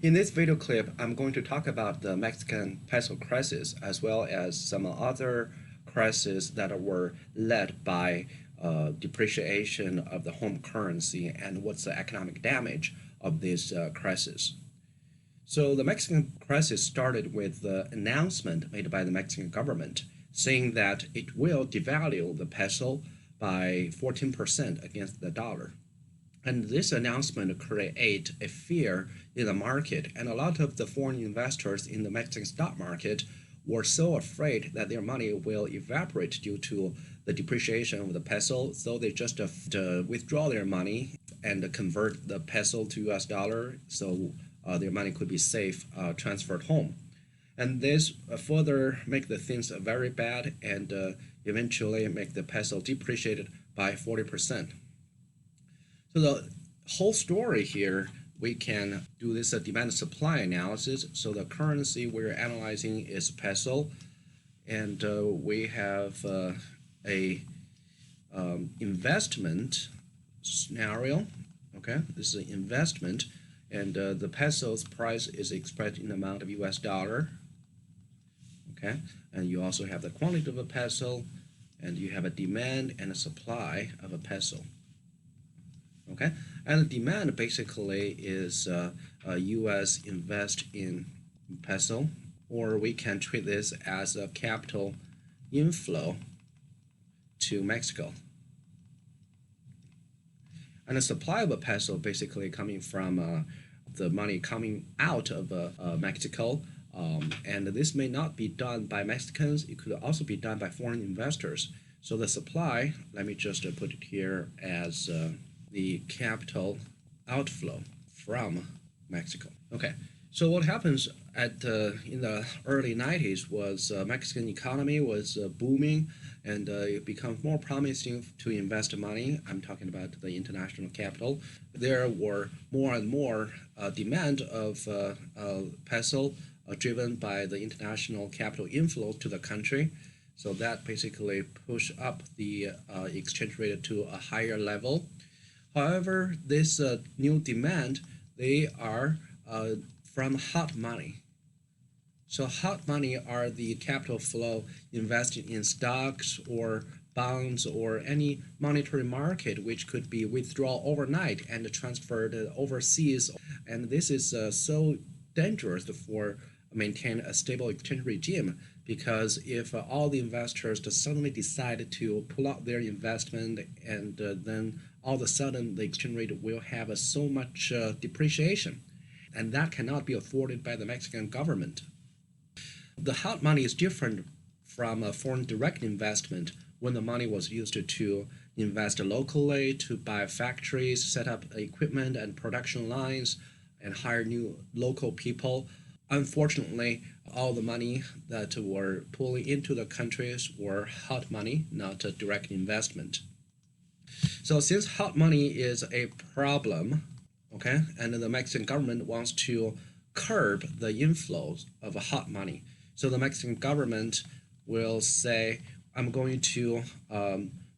In this video clip, I'm going to talk about the Mexican peso crisis as well as some other crises that were led by depreciation of the home currency and what's the economic damage of this crisis. So the Mexican crisis started with the announcement made by the Mexican government saying that it will devalue the peso by 14% against the dollar. And this announcement created a fear in the market, and a lot of the foreign investors in the Mexican stock market were so afraid that their money will evaporate due to the depreciation of the peso, so they just withdraw their money and convert the peso to US dollar, so their money could be safe transferred home. And this further make the things very bad and eventually make the peso depreciated by 40%. So the whole story here, we can do this demand supply analysis. So the currency we're analyzing is peso, and we have a investment scenario. Okay, this is an investment, and the peso's price is expressed in the amount of US dollar. Okay, and you also have the quantity of a peso, and you have a demand and a supply of a peso. Okay, and the demand basically is U.S. invest in peso, or we can treat this as a capital inflow to Mexico. And the supply of a peso basically coming from the money coming out of Mexico, and this may not be done by Mexicans, it could also be done by foreign investors. So the supply, let me just put it here as the capital outflow from Mexico. Okay, so what happens in the early 90s was Mexican economy was booming, and it becomes more promising to invest money. I'm talking about the international capital. There were more and more demand of peso driven by the international capital inflow to the country. So that basically pushed up the exchange rate to a higher level. However, this new demand, they are from hot money. So hot money are the capital flow invested in stocks or bonds or any monetary market which could be withdrawn overnight and transferred overseas. And this is so dangerous for maintain a stable exchange regime, because if all the investors suddenly decide to pull out their investment, and then all of a sudden the exchange rate will have so much depreciation, and that cannot be afforded by the Mexican government. The hot money is different from a foreign direct investment when the money was used to invest locally, to buy factories, set up equipment and production lines, and hire new local people. Unfortunately, all the money that were pulling into the countries were hot money, not a direct investment. So since hot money is a problem, okay, and the Mexican government wants to curb the inflows of hot money, so the Mexican government will say, I'm going to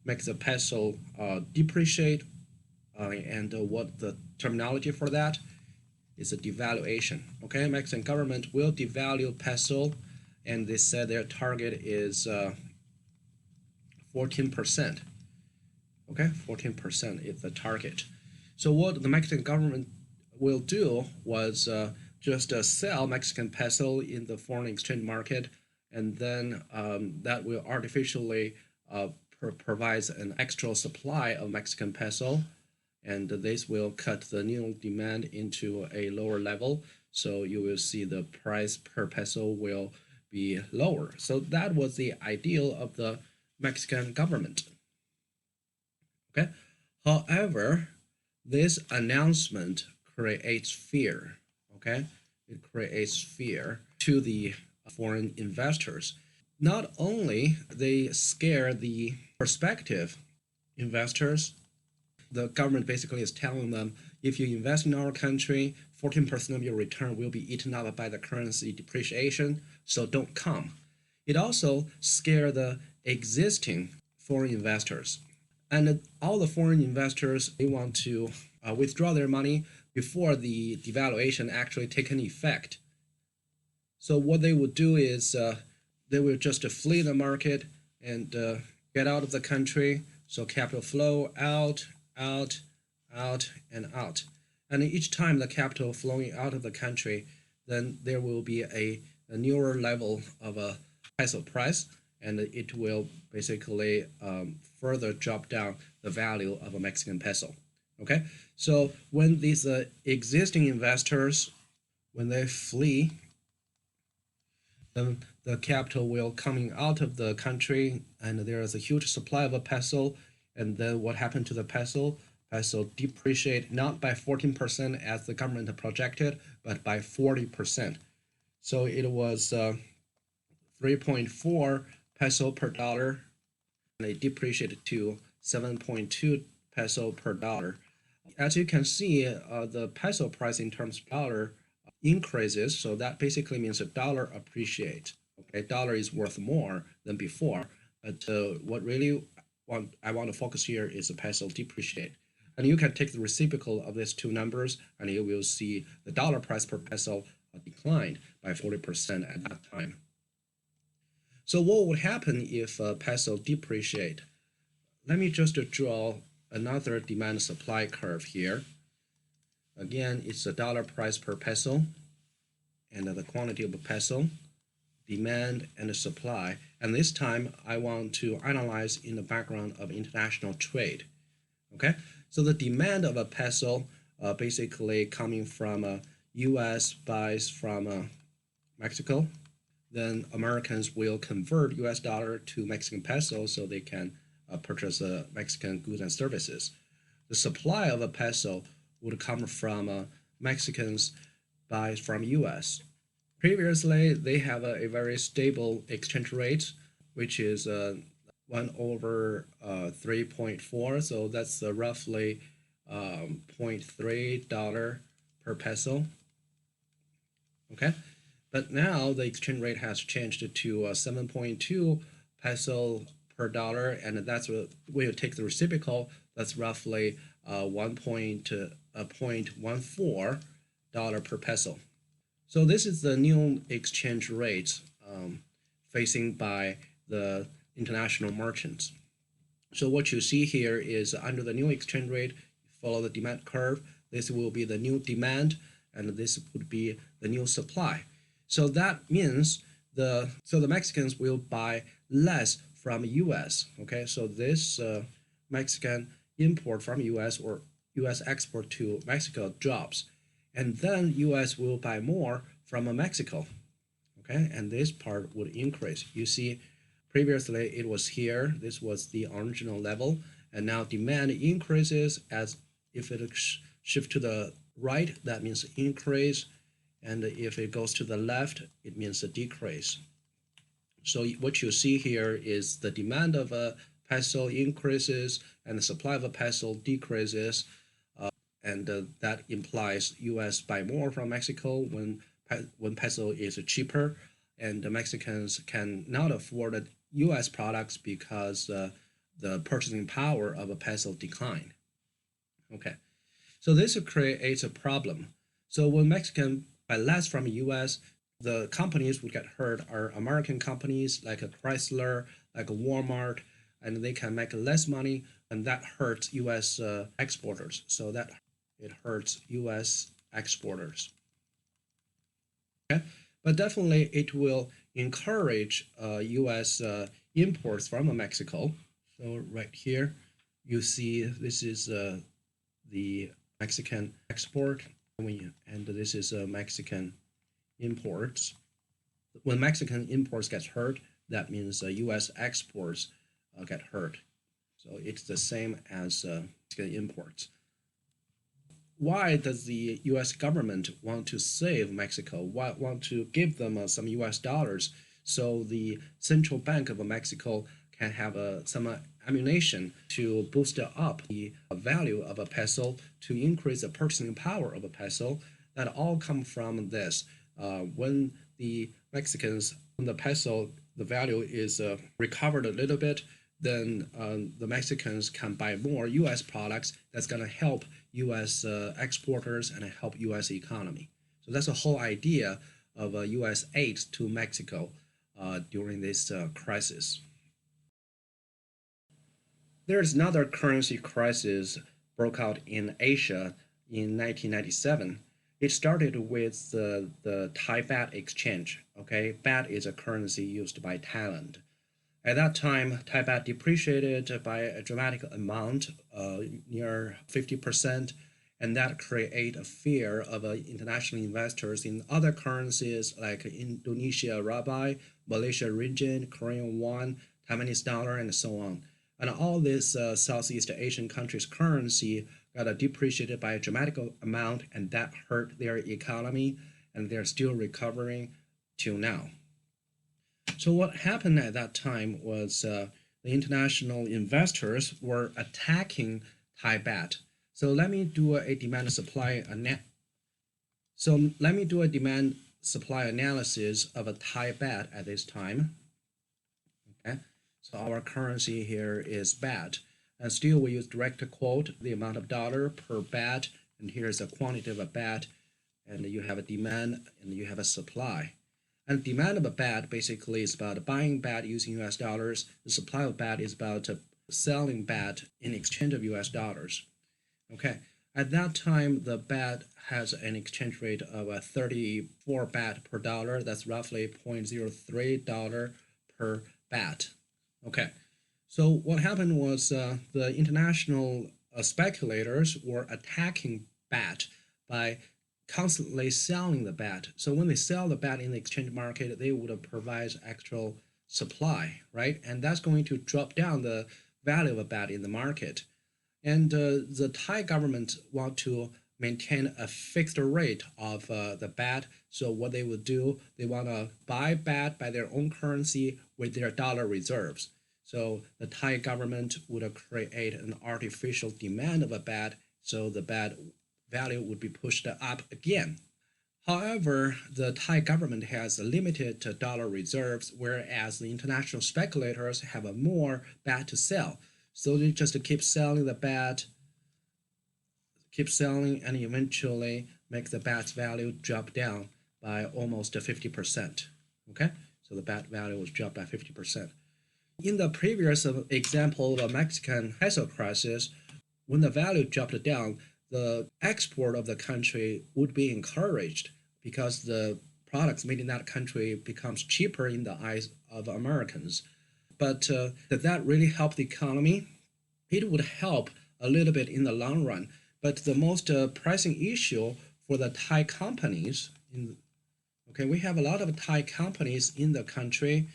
make the peso depreciate, and what the terminology for that is a devaluation. Okay, Mexican government will devalue peso, and they said their target is 14%. Okay, 14% is the target. So what the Mexican government will do was just sell Mexican peso in the foreign exchange market, and then that will artificially provide an extra supply of Mexican peso, and this will cut the new demand into a lower level, so you will see the price per peso will be lower. So that was the ideal of the Mexican government. Okay, however, this announcement creates fear. Okay, it creates fear to the foreign investors. Not only they scare the prospective investors, the government basically is telling them, if you invest in our country, 14% of your return will be eaten up by the currency depreciation, so don't come. It also scares the existing foreign investors. And all the foreign investors, they want to withdraw their money, before the devaluation actually taken effect. So what they would do is they will just flee the market and get out of the country. So capital flow out, out, out, and out. And each time the capital flowing out of the country, then there will be a newer level of a peso price, and it will basically further drop down the value of a Mexican peso. Okay, so when these existing investors, when they flee, then the capital will coming out of the country, and there is a huge supply of a peso. And then what happened to the peso? Peso depreciate not by 14% as the government projected, but by 40%. So it was 3.4 peso per dollar, and it depreciated to 7.2 peso per dollar. As you can see, the peso price in terms of dollar increases, so that basically means the dollar appreciates. Okay, dollar is worth more than before, but what really I want to focus here is the peso depreciate. And you can take the reciprocal of these two numbers, and you will see the dollar price per peso declined by 40% at that time. So what would happen if peso depreciate? Let me just draw another demand supply curve here. Again, it's the dollar price per peso and the quantity of a peso, demand and the supply. And this time I want to analyze in the background of international trade. Okay, so the demand of a peso basically coming from US buys from Mexico. Then Americans will convert US dollar to Mexican peso so they can purchase Mexican goods and services. The supply of a peso would come from Mexicans buys from US. Previously, they have a very stable exchange rate, which is 1/3.4, so that's roughly $0.3 per peso. Okay, but now the exchange rate has changed to 7.2 peso per dollar, and that's when you take the reciprocal, that's roughly 1.14 dollar per peso. So this is the new exchange rate facing by the international merchants. So what you see here is under the new exchange rate, follow the demand curve. This will be the new demand, and this would be the new supply. So that means the Mexicans will buy less from US. Okay, so this Mexican import from US or US export to Mexico drops, and then US will buy more from Mexico. Okay, and this part would increase. You see, previously it was here, this was the original level, and now demand increases. As if it shift to the right, that means increase, and if it goes to the left, it means a decrease. So what you see here is the demand of a peso increases and the supply of a peso decreases, and that implies US buy more from Mexico when peso is cheaper, and the Mexicans cannot afford US products because the purchasing power of a peso decline. Okay, so this creates a problem. So when Mexican buy less from US, the companies would get hurt are American companies like a Chrysler, like a Walmart, and they can make less money, and that hurts US exporters. So that it hurts US exporters. Okay, but definitely it will encourage US imports from Mexico. So right here, you see this is the Mexican export, and this is Mexican imports. When Mexican imports get hurt, that means US exports get hurt. So it's the same as Mexican imports. Why does the US government want to save Mexico? Why want to give them some US dollars so the central bank of Mexico can have some ammunition to boost up the value of a peso, to increase the purchasing power of a peso? That all come from this. When the Mexicans, when the peso, the value is recovered a little bit, then the Mexicans can buy more US products. That's going to help U.S. Exporters and help U.S. economy. So that's the whole idea of U.S. aid to Mexico during this crisis. There's another currency crisis broke out in Asia in 1997. It started with the Thai baht exchange. Okay, baht is a currency used by Thailand. At that time, Thai baht depreciated by a dramatic amount, near 50%, and that created a fear of international investors in other currencies like Indonesia Rupiah, Malaysia Ringgit, Korean Won, Taiwanese dollar, and so on. And all these Southeast Asian countries' currency got depreciated by a dramatic amount, and that hurt their economy, and they're still recovering till now. So what happened at that time was the international investors were attacking Thai baht. So let me do a demand supply analysis of a Thai baht at this time. Okay, so our currency here is baht, and still we use direct quote the amount of dollar per baht, and here's a quantity of a baht, and you have a demand and you have a supply. And demand of a baht basically is about buying baht using US dollars. The supply of baht is about selling baht in exchange of US dollars. Okay, at that time, the baht has an exchange rate of 34 baht per dollar. That's roughly $0.03 per baht. Okay, so what happened was the international speculators were attacking baht by constantly selling the baht. So when they sell the baht in the exchange market, they would provide extra supply, right? And that's going to drop down the value of a baht in the market. And the Thai government want to maintain a fixed rate of the baht. So what they would do, they want to buy baht by their own currency with their dollar reserves. So the Thai government would create an artificial demand of a baht, so the baht value would be pushed up again. However, the Thai government has limited dollar reserves, whereas the international speculators have more baht to sell. So they just keep selling the baht, keep selling, and eventually make the baht's value drop down by almost 50%. Okay, so the baht value was dropped by 50%. In the previous example, the Mexican peso crisis, when the value dropped down, the export of the country would be encouraged because the products made in that country becomes cheaper in the eyes of Americans. But did that really help the economy? It would help a little bit in the long run. But the most pressing issue for the Thai companies, we have a lot of Thai companies in the country.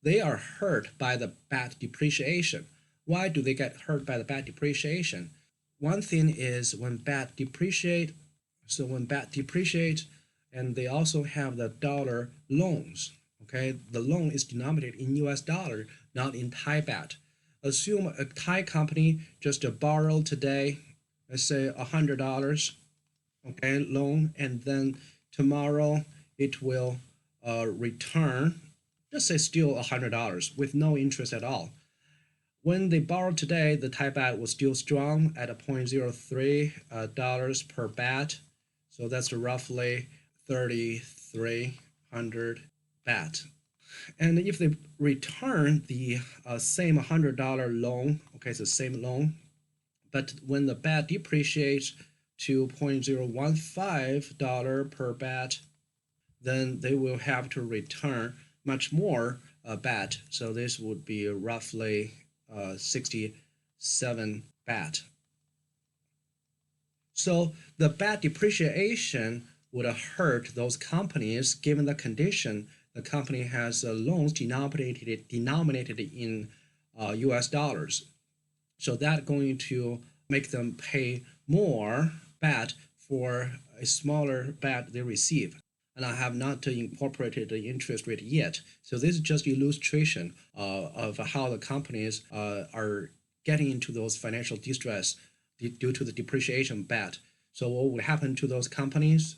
They are hurt by the baht depreciation. Why do they get hurt by the baht depreciation? One thing is when baht depreciate, and they also have the dollar loans. Okay, the loan is denominated in US dollar, not in Thai baht. Assume a Thai company just borrowed today, let's say $100, okay, loan, and then tomorrow it will return, just say still $100 with no interest at all. When they borrowed today, the Thai baht was still strong at $0.03 per baht. So that's roughly 3,300 baht. And if they return the same $100 loan, okay, it's the same loan, but when the baht depreciates to $0.015 per baht, then they will have to return much more baht. So this would be roughly 67 baht. So the baht depreciation would hurt those companies given the condition the company has loans denominated in US dollars. So that's going to make them pay more baht for a smaller baht they receive. And I have not incorporated the interest rate yet. So this is just illustration of how the companies are getting into those financial distress due to the depreciation baht. So what will happen to those companies?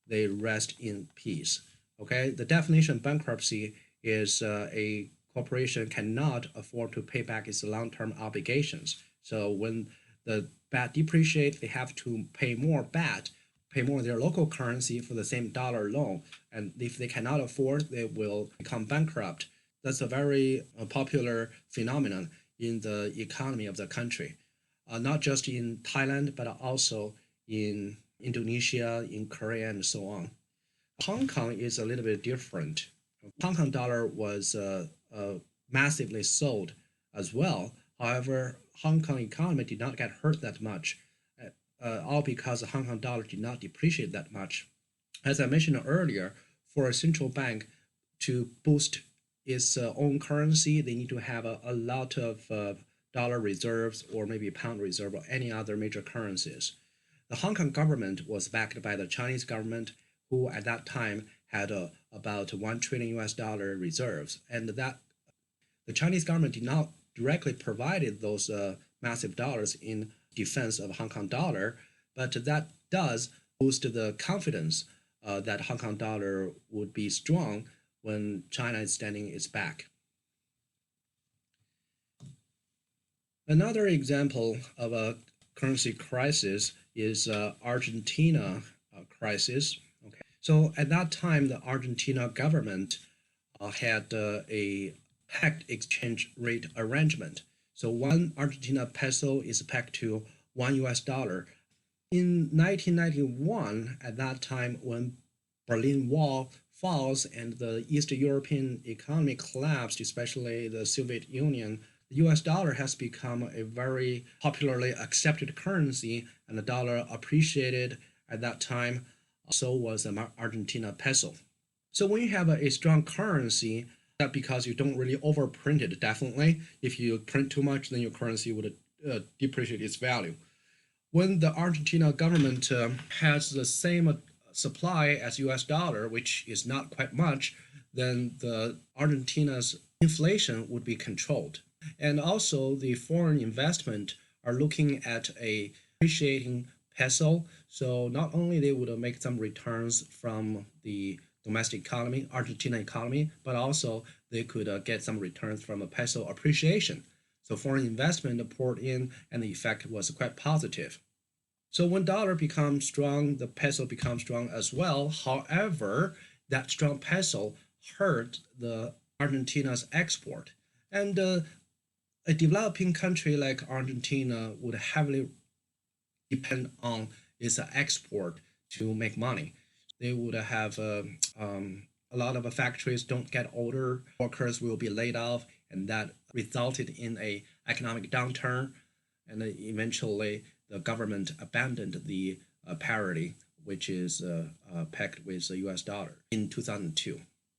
They rest in peace. Okay, the definition of bankruptcy is a corporation cannot afford to pay back its long-term obligations. So when the baht depreciate, they have to pay more baht, pay more their local currency for the same dollar loan. And if they cannot afford, they will become bankrupt. That's a very popular phenomenon in the economy of the country, not just in Thailand, but also in Indonesia, in Korea, and so on. Hong Kong is a little bit different. Hong Kong dollar was massively sold as well. However, Hong Kong economy did not get hurt that much, all because the Hong Kong dollar did not depreciate that much. As I mentioned earlier, for a central bank to boost its own currency, they need to have a lot of dollar reserves or maybe pound reserve or any other major currencies. The Hong Kong government was backed by the Chinese government, who at that time had about 1 trillion US dollar reserves, and that the Chinese government did not directly provided those massive dollars in defense of Hong Kong dollar, but that does boost the confidence that Hong Kong dollar would be strong when China is standing its back. Another example of a currency crisis is Argentina crisis. Okay, so at that time, the Argentina government had a pegged exchange rate arrangement. So one Argentina peso is pegged to one US dollar. In 1991, at that time when Berlin Wall falls and the East European economy collapsed, especially the Soviet Union, the US dollar has become a very popularly accepted currency, and the dollar appreciated at that time. So was the Argentina peso. So when you have a strong currency, that because you don't really overprint it, definitely. If you print too much, then your currency would depreciate its value. When the Argentina government has the same supply as US dollar, which is not quite much, then the Argentina's inflation would be controlled. And also the foreign investment are looking at a appreciating peso. So not only they would make some returns from the domestic economy, Argentina economy, but also they could get some returns from a peso appreciation. So foreign investment poured in, and the effect was quite positive. So when dollar becomes strong, the peso becomes strong as well. However, that strong peso hurt the Argentina's export, and a developing country like Argentina would heavily depend on its export to make money. They would have a lot of factories don't get order, workers will be laid off, and that resulted in a economic downturn, and eventually the government abandoned the parity, which is pegged with the US dollar in 2002.